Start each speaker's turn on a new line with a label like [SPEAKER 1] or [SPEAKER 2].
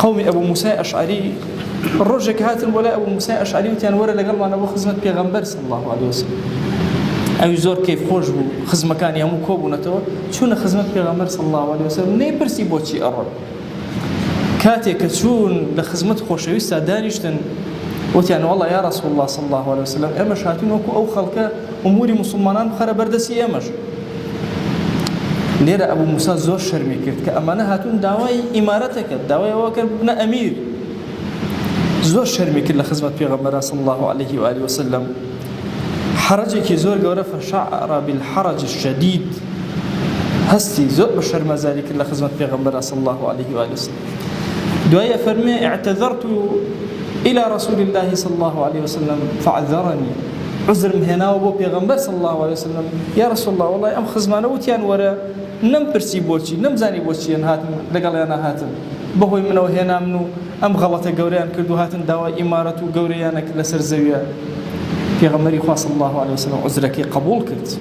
[SPEAKER 1] قومي أبو موسى أشعري الرجك هاتن ولا أبو موسى أشعري وتيان ورا لقل ما نبغى خدمة بيغمبر صلى الله عليه وسلم أو زور كيف خوش بو خدمة كان يوم كوب ونتو شون خدمة بيغمبر صلى الله عليه وسلم نيبرسي بوتشي أرد كاتي كتشون لخدمة خوشوي سادانيشتن وتيان والله يا رسول الله صلى الله عليه وسلم أمش هاتون وكو أو خلق أموري مسلمان خرب بردسي أمش ليرة أبو موسى زور شرمي كرت كأمانة هاتون دعوة إمارتك دعوة وكر ابن أمير زور شرمي كرت لخدمة بيغمبر صلى الله عليه وآله وسلم حرجك زور قورة فشعر بالحرج الشديد هستي زور بشرم ذلك لخدمة بيغمبر صلى الله عليه وآله وسلم دعاية فرمي اعتذرت إلى رسول الله صلى الله عليه وسلم فعذرني عذر مهنا وبو بيغمبر صلى الله عليه وسلم يا رسول الله والله أم خزمانة وتيان ورا نم برسي بوشي نم زاني بوشي هاتن لقال أنا هاتن بهوي منو هنا منو أم غلطة جوريان كردو هاتن دواء إمارة جوريانك لسر زويا بيغمبر صلى الله عليه وسلم عذرك قبول كرت